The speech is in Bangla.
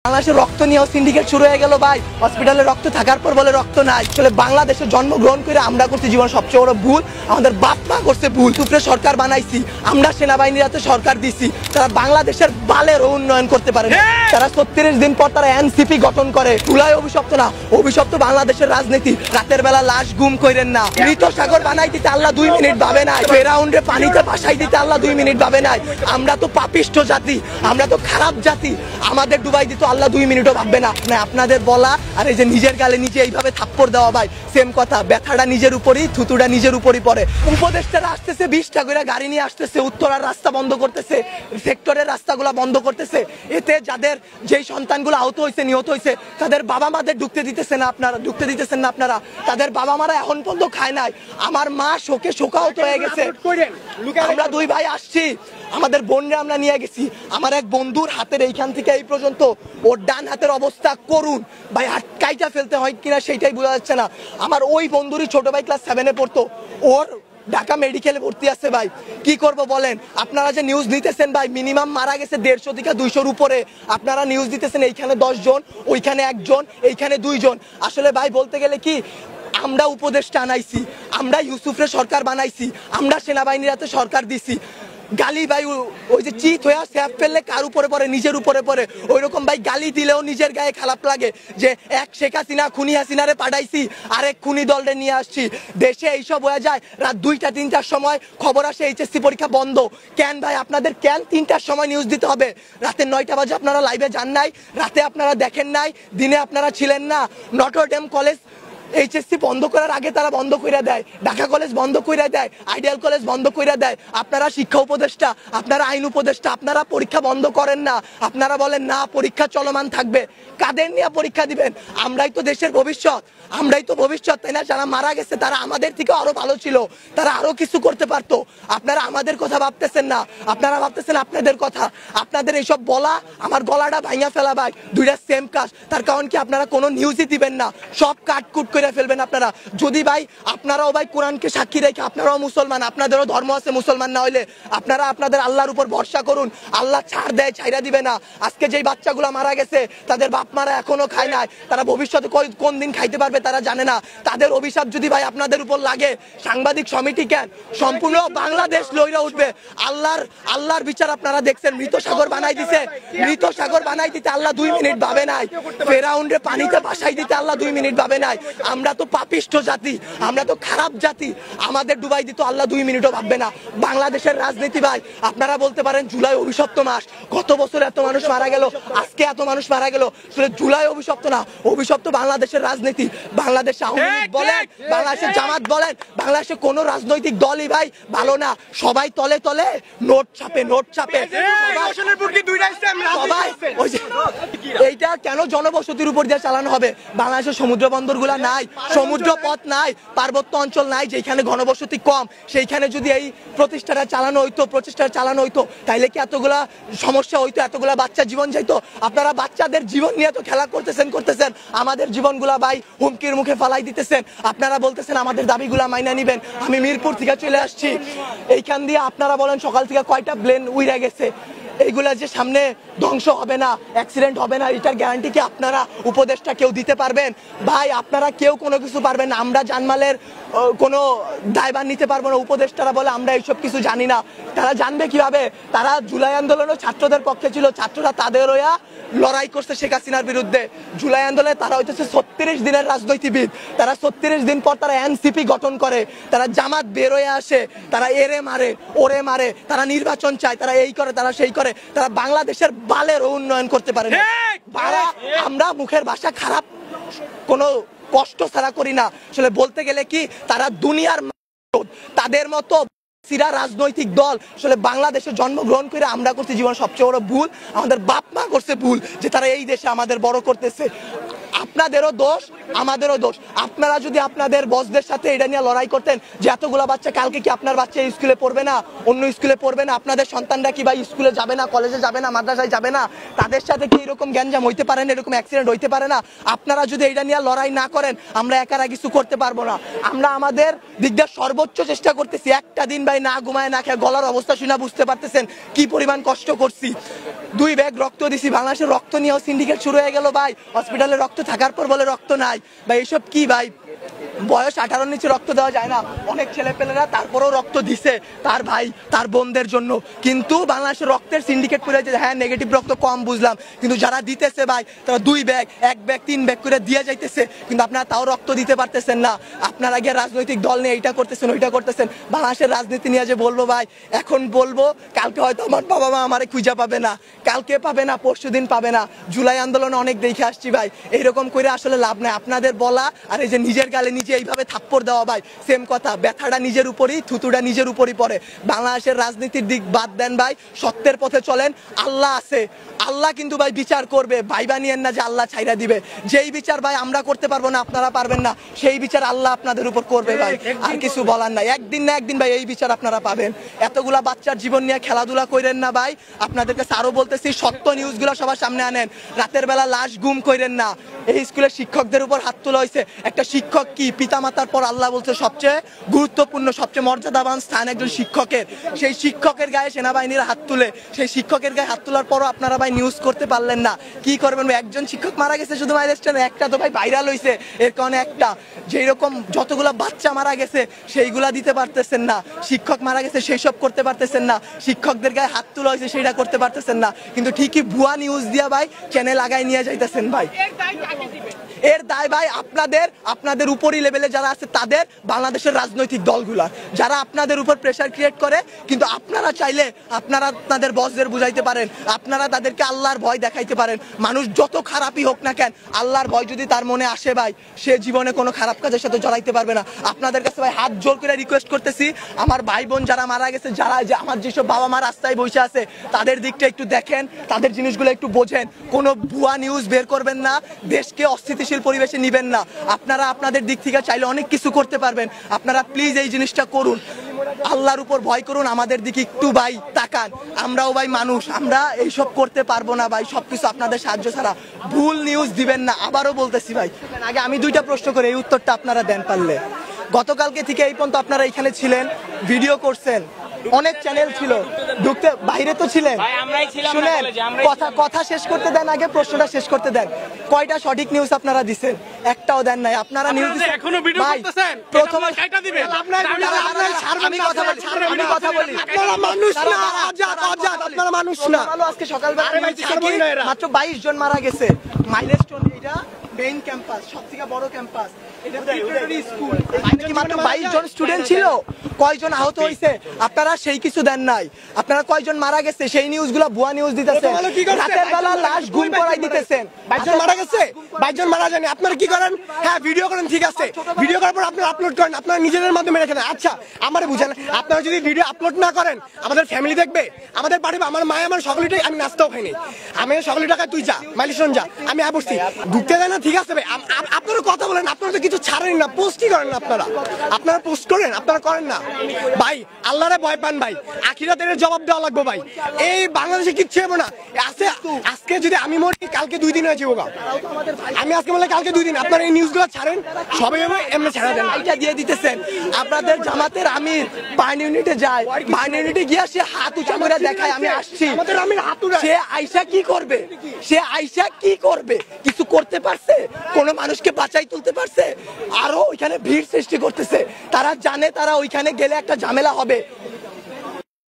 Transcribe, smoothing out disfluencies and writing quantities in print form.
বাংলাদেশে রক্ত নিয়েও সিন্ডিকেট শুরু হয়ে গেল ভাই। হসপিটালে রক্ত থাকার পর বলে রক্ত নাই। আসলে বাংলাদেশে জন্মগ্রহণ করে আমরা করছি জীবন সবচেয়ে বড় ভুল। আমাদের বাপ মা করছে ভুল। উপরে সরকার বানাইছি, আমরা সেনাবাহিনীর হাতে সরকার দিছি, তারা বাংলাদেশের বালের উন্নয়ন করতে পারে না। তারা 36 দিন পর তারা এনসিপি গঠন করে। চুলাই অভিশপ্ত না, অভিশপ্ত বাংলাদেশের রাজনীতি। রাতের বেলা লাশ গুম কইরেন না। মৃত সাগর বানাই দিতে আল্লাহ 2 মিনিট ভাবে নাই। ফেরাউন্ডে পানিতে ভাসাই দিতে আল্লাহ 2 মিনিট ভাবে নাই। আমরা তো পাপিষ্ঠ জাতি, আমরা তো খারাপ জাতি। আমাদের ডুবাই দিতে আল্লাহ 2 মিনিটও ভাববে না। আপনাদের বলা আর এই যে নিজের গালে নিজে এইভাবে থাপ্পড় দেওয়া ভাই সেম কথা। ব্যথাটা নিজের উপরই, থুতুটা নিজের উপরই পড়ে। উপদেষ্টারা আসতেছে 20টা করে গাড়ি নিয়ে আসতেছে, উত্তরার রাস্তা বন্ধ করতেছে, সেক্টরের রাস্তাগুলো বন্ধ করতেছে। এতে যাদের যেই সন্তানগুলো আহত হয়েছে, নিহত হয়েছে, তাদের বাবা মাদের ঢুকতে দিতেছেন না আপনারা। তাদের বাবা মারা এখন পর্যন্ত খায় নাই। আমার মা শোকে শোকাহত হয়ে গেছে। আমরা 2 ভাই আসছি, আমাদের বোনরা আমরা নিয়ে গেছি। আমার এক বন্ধুর হাতের এইখান থেকে এই পর্যন্ত ওর ডান হাতের অবস্থা করুন ভাই, হাত কাইটা ফেলতে হয় কিনা সেটাই বোঝা যাচ্ছে না। আমার ওই বন্ধুরই ছোট ভাই ক্লাস 7-এ পড়তো, ওর ঢাকা মেডিকেলে ভর্তি আছে ভাই। কি করব বলেন? আপনারা যে নিউজ নিতেছেন ভাই, মিনিমাম মারা গেছে 150 থেকে 200-র উপরে। আপনারা নিউজ দিতেছেন এইখানে 10 জন, ওইখানে 1 জন, এইখানে 2 জন। আসলে ভাই বলতে গেলে কি, আমরা উপদেষ্টা আনাইছি, আমরা ইউসুফরে সরকার বানাইছি, আমরা সেনাবাহিনীর হাতে সরকার দিছি। গালি ভাই ওই যে চিত হয়ে স্যাপ ফেললে কার উপরে পড়ে? নিজের উপরে পড়ে। ওই রকম ভাই গালি দিলেও নিজের গায়ে খারাপ লাগে যে এক শেখ হাসিনা খুনি হাসিনারে পাঠাইছি, আরেক খুনি দলরে নিয়ে আসছি। দেশে এইসব হয়ে যায়। রাত 2টা-3টার সময় খবর আসে এইচএসসি পরীক্ষা বন্ধ। কেন ভাই আপনাদের কেন 3টার সময় নিউজ দিতে হবে? রাতে 9টা বাজে আপনারা লাইভে যান নাই, রাতে আপনারা দেখেন নাই, দিনে আপনারা ছিলেন না। নটরডেম কলেজ এইচএসসি বন্ধ করার আগে তারা বন্ধ করে দেয়, ঢাকা কলেজ বন্ধ করে দেয়, আইডিয়াল কলেজ বন্ধ করে দেয়। আপনারা শিক্ষা উপদেষ্টা, আপনারা আইন উপদেষ্টা, আপনারা পরীক্ষা বন্ধ করেন না। আপনারা বলেন না পরীক্ষা চলমান থাকবে। কাদের নিয়ে পরীক্ষা দিবেন? আমরাই তো দেশের ভবিষ্যৎ, আমরাই তো ভবিষ্যৎ, তাই না? যারা মারা গেছে তারা আমাদের থেকে আরো ভালো ছিল, তারা আরো কিছু করতে পারতো। আপনারা আমাদের কথা ভাবতেছেন না, আপনারা ভাবতেছেন আপনাদের কথা। আপনাদের এইসব বলা আমার গলাটা ভাঙা ফেলা ভাই, 2টা সেম কাজ। তার কারণ কি, আপনারা কোনো নিউজই দিবেন না, সব কাটকুট করে ফেলবেন আপনারা। যদি ভাই আপনারাও ভাই কোরআনকে সাক্ষী রেখে, আপনারাও মুসলমান, আপনাদেরও ধর্ম আছে, মুসলমান না হইলে আপনারা আপনাদের আল্লাহর উপর ভরসা করুন। আল্লাহ ছাড় দেয়, ছাইরা দিবে না। আজকে যেই বাচ্চাগুলো মারা গেছে তাদের বাপ মারা এখনো খায় নাই, তারা ভবিষ্যতে কোন দিন খাইতে পারবে তারা জানে না। তাদের অভিশাপ যদি ভাই আপনাদের উপর লাগে, সাংবাদিক সমিতি কেন, সম্পূর্ণ বাংলাদেশ লইরা উঠবে। আল্লাহর বিচার আপনারা দেখছেন। মৃত সাগর বানাই দিতে আল্লাহ 2 মিনিট ভাবে নাই। ফেরাউন্ডে পানিতে ভাসাই দিতে আল্লাহ 2 মিনিট ভাবে নাই। আমরা তো পাপিষ্ঠ জাতি, আমরা তো খারাপ জাতি। আমাদের ডুবাই দিত আল্লাহ 2 মিনিটও ভাববে না। বাংলাদেশের রাজনীতি ভাই, আপনারা বলতে পারেন জুলাই অভিশপ্ত মাস, গত বছর এত মানুষ মারা গেল, আজকে এত মানুষ মারা গেল। আসলে জুলাই অভিশপ্ত না, অভিশপ্ত বাংলাদেশের রাজনীতি। বাংলাদেশে আওয়ামী লীগ বলেন, বাংলাদেশের জামাত বলেন, বাংলাদেশে কোন রাজনৈতিক দলই ভাই ভালো না। সবাই তলে তলে নোট ছাপে। এইটা কেন জনবসতির উপর দিয়ে চালানো হবে? বাংলাদেশের সমুদ্র বন্দর গুলা নাই, সমুদ্র পথ নাই, পার্বত্য অঞ্চল নাই, যেখানে ঘনবসতি কম, সেইখানে যদি এই প্রচেষ্টাটা চালানো হইতো তাইলে কি এতগুলা সমস্যা হইতো? এতগুলা বাচ্চা জীবন যাইতো? আপনারা বাচ্চাদের জীবন নিয়ে তো খেলা করতেছেন, আমাদের জীবনগুলা ভাই হুমকির মুখে ফালাই দিতেছেন। আপনারা বলতেছেন আমাদের দাবিগুলা মাইনা নিবেন। আমি মিরপুর থেকে চলে আসছি, এইখান দিয়ে আপনারা বলেন সকাল থেকে কয়টা প্লেন উইরা গেছে। এইগুলা যে সামনে ধ্বংস হবে না, অ্যাক্সিডেন্ট হবে না, এটার গ্যারান্টি কি আপনারা উপদেষ্টা কেউ দিতে পারবেন? ভাই আপনারা কেউ কোনো কিছু পারবেন না। আমরা জানমালের কোনো দায়ভার নিতে পারবো না। উপদেষ্টারা বলে আমরা এইসব কিছু জানি না। তারা জানবে কিভাবে? তারা জুলাই আন্দোলনে ছাত্রদের পক্ষে ছিল, ছাত্ররা তাদের হইয়া লড়াই করছে শেখ হাসিনার বিরুদ্ধে। জুলাই আন্দোলনে তারা হইতেছে 36 দিনের রাজনীতিবিদ। তারা 36 দিন পর তারা এনসিপি গঠন করে, তারা জামাত বের হয়ে আসে, তারা এরে মারে, ওরে মারে, তারা নির্বাচন চায়, তারা এই করে, তারা সেই করে, তারা বাংলাদেশের বালের উন্নয়ন করতে পারে না। আমরা মুখের ভাষা খারাপ কোনো কষ্ট ছাড়া করি না। আসলে বলতে গেলে কি, তারা দুনিয়ার তাদের মতো সিরা রাজনৈতিক দল আসলে বাংলাদেশে জন্মগ্রহণ করে আমরা করছি জীবন সবচেয়ে বড় ভুল। আমাদের বাপ মা করছে ভুল যে তারা এই দেশে আমাদের বড় করতেছে। আপনাদেরও দোষ, আমাদেরও দোষ। আপনারা যদি আপনাদের বসদের সাথে এটা নিয়ে লড়াই করতেন যে এতগুলা বাচ্চা, কালকে কি আপনার বাচ্চা স্কুলে পড়বে না, অন্য স্কুলে পড়বে না? আপনাদের সন্তানরা কি ভাই স্কুলে যাবে না, কলেজে যাবে না, মাদ্রাসায় যাবে না? তাদের সাথে কি এরকম গ্যাঞ্জাম হইতে পারে না, এরকম অ্যাক্সিডেন্ট হইতে পারে না? আপনারা যদি এটা নিয়ে লড়াই না করেন, আমরা একারা কিছু করতে পারবো না। আমরা আমাদের দিক দিয়ে সর্বোচ্চ চেষ্টা করতেছি। একটা দিন ভাই না ঘুমায় না খেয়ে, গলার অবস্থা শুনে বুঝতে পারতেছেন কি পরিমাণ কষ্ট করছি। 2 ব্যাগ রক্ত দিছি, বাংলাদেশের রক্ত নিয়েও সিন্ডিকেট শুরু হয়ে গেল ভাই। হসপিটালে রক্ত থাকার পর বলে রক্ত নাই ভাই, এসব কি ভাই? বয়স 18 নিচে রক্ত দেওয়া যায় না, অনেক ছেলেপেলেরা তারপরেও রক্ত দিছে তার ভাই তার বোনদের জন্য। কিন্তু বাংলাদেশের রক্তের সিন্ডিকেট করে, হ্যাঁ নেগেটিভ রক্ত কম বুঝলাম, কিন্তু যারা দিতেছে ভাই তারা 2 ব্যাগ 1 ব্যাগ 3 ব্যাগ করে দিয়ে যাইতেছে, কিন্তু আপনারা তাও রক্ত দিতে পারতেছেন না। আপনারা গিয়ে রাজনৈতিক দল নিয়ে এইটা করতেছেন ওইটা করতেছেন, বাংলাদেশের রাজনীতি নিয়ে যে বলবো ভাই, এখন বলবো কালকে হয়তো আমার বাবা মা আমারে খুঁজে পাবে না, কালকে পাবে না, পরশুদিন পাবে না। জুলাই আন্দোলনে অনেক দেখে আসছি ভাই, এইরকম করে আসলে লাভ নাই। আপনাদের বলা আর এই যে নিজের গালে নিজে এইভাবে থাপ্পড় দেওয়া ভাই সেম কথা, ব্যথাটা নিজের উপরই, থুতুটা নিজের উপরই পড়ে। বাংলাদেশের রাজনীতির দিক বাদ দেন ভাই, সত্যের পথে চলেন, আল্লাহ আছে, আল্লাহ কিন্তু ভাই বিচার করবে। ভাইবা নিয়েন না যে আল্লাহ ছাইরা দিবে, যেই বিচার ভাই আমরা করতে পারবো না, আপনারা পারবেন না, সেই বিচার আল্লাহ আপনাদের উপর করবে ভাই, আর কিছু বলার নাই। একদিন না একদিন ভাই এই বিচার আপনারা পাবেন। এতগুলা বাচ্চার জীবন নিয়ে খেলাধুলা করেন না ভাই, আপনাদেরকে আরো বলতেছি সত্য নিউজগুলো সবার সামনে আনেন, রাতের বেলা লাশ গুম করেন না। এই স্কুলের শিক্ষকদের উপর হাত তোলা হয়েছে, একটা শিক্ষক কি পিতামাতার পর আল্লাহ বলছে সবচেয়ে গুরুত্বপূর্ণ সবচেয়ে মর্যাদাবান স্থান একজন শিক্ষকের, সেই শিক্ষকের গায়ে সেনাবাহিনীর হাত তুলে, সেই শিক্ষকের গায়ে হাত তোলার পরও আপনারা ভাই নিউজ করতে পারলেন না। কি করবেন? একজন শিক্ষক মারা গেছে শুধু মাইলস্টোনে, একটা তো ভাই ভাইরাল হয়েছে, এর কারণে একটা যেই রকম যতগুলা বাচ্চা মারা গেছে সেইগুলা দিতে পারতেছেন না, শিক্ষক মারা গেছে সেই সব করতে পারতেছেন না, শিক্ষকদের গায়ে হাত তোলা হয়েছে সেটা করতে পারতেছেন না, কিন্তু ঠিকই ভুয়া নিউজ দিয়া ভাই চ্যানেল আগায় নিয়ে যাইতেছেন ভাই। এর দায় ভাই আপনাদের উপরই লেভেলে যারা আছে তাদের, বাংলাদেশের রাজনৈতিক দলগুলার, যারা আপনাদের উপর প্রেসার ক্রিয়েট করে। কিন্তু আপনারা চাইলে আপনারা আপনাদের বসদের বুঝাইতে পারেন, আপনারা তাদেরকে আল্লাহর ভয় দেখাইতে পারেন। মানুষ যত খারাপই হোক না কেন, আল্লাহর ভয় যদি তার মনে আসে ভাই, সে জীবনে কোনো খারাপ কাজের সাথে জড়াইতে পারবে না। আপনাদের কাছে ভাই হাত জোর করে রিকোয়েস্ট করতেছি, আমার ভাই বোন যারা মারা গেছে, যারা যে আমার যেসব বাবা মা রাস্তায় বসে আছে, তাদের দিকটা একটু দেখেন, তাদের জিনিসগুলো একটু বোঝেন, কোনো ভুয়া নিউজ বের করবেন না, দেশকে অস্থিতিশীল পরিবেশে নিবেন না। আপনারা আপনাদের দিক থেকে চাইলে অনেক কিছু করতে পারবেন, আপনারা প্লিজ এই জিনিসটা করুন, আল্লাহর উপর ভয় করুন, আমাদের দিকে একটু ভাই তাকান। আমরাও ভাই মানুষ, আমরা এইসব করতে পারবো না ভাই, সবকিছু আপনাদের সাহায্য ছাড়া। ভুল নিউজ দিবেন না, আবারও বলতেছি ভাই। আগে আমি 2টা প্রশ্ন করে এই উত্তরটা আপনারা দেন পারলে। গতকালকে থেকে এই পর্যন্ত আপনারা এখানে ছিলেন, ভিডিও করছেন, অনেক চ্যানেল ছিল, ঢুকতে বাইরে তো ছিলেন, শুনেন কথা শেষ করতে দেন, আগে প্রশ্নটা শেষ করতে দেন। কয়টা সঠিক নিউজ আপনারা দিচ্ছেন? একটাও দেন নাই। আপনারা নিউজ এখনো ভিডিও করতেছেন, প্রথমে কাইটা দিবেন। আমি কথা বলি, আপনারা মানুষ না, আপনারা মানুষ না। আজকে সকালবেলা মাত্র 22 জন মারা গেছে, মাইলস্টোন এটা মেইন ক্যাম্পাস, সবথেকে বড় ক্যাম্পাস, এটা প্রিপারেটরি স্কুল, মাত্র 22 জন স্টুডেন্ট ছিল, কয়জন আহত হয়েছে আপনারা সেই কিছু দেন নাই। আপনারা কয়জন মারা গেছে সেই নিউজগুলো ভুয়া নিউজ দিতেছেন, রাতের বেলা লাশ গুম করাই দিতেছেন। 22 জন মারা গেছে, 22 জন মারা যায়নি। আপনারা কি করেন? হ্যাঁ ভিডিও করেন, ঠিক আছে, ভিডিও করার পর আপনারা আপলোড করেন, আপনারা নিজেদের মাধ্যমে রেখে দেন। আচ্ছা আমারে বুঝেন, আপনারা যদি ভিডিও আপলোড না করেন আমাদের ফ্যামিলি দেখবে, আমাদের বাড়ি, আমার মায়ে আমার সকলেটাই, আমি নাস্তাও খাইনি, আমি সকলের টাকায় তুই যা মাইলস্টোন যা, আমি বসছি ঢুকতে দেয় না, ঠিক আছে ভাই। আপনারা কথা বলেন, আপনারা তো কিছু ছাড়েন না, পোস্টই করেন না, আপনারা পোস্ট করেন, আপনারা করেন না ভাই। আল্লাহরে ভয় পান ভাই, আখিরাতের জবাব দেওয়া লাগবে ভাই। এই বাংলাদেশে কিচ্ছু হবে না। আজকে যদি আমি মরি, কালকে 2 দিন হয়েছে ওগা, আমি আজকে বলে কালকে 2 দিন। আপনারা এই নিউজগুলো ছাড়েন, সবাই এমনি ছাড়া দেন, এটা দিয়ে দিতেছেন। আপনাদের জামাতের আমির বার্ন ইউনিটে যায়, বার্ন ইউনিটে গিয়ে সে হাত উঁচা করে দেখায় আমি আসছি, আমাদের আমির হাত তুলে, সে আইসা কি করবে? সে আইসা কি করবে? কিছু করতে পারছে? কোন মানুষকে বাঁচাই তুলতে পারছে? আরো ওইখানে ভিড় সৃষ্টি করতেছে, তারা জানে তারা ওইখানে গেলে একটা ঝামেলা হবে,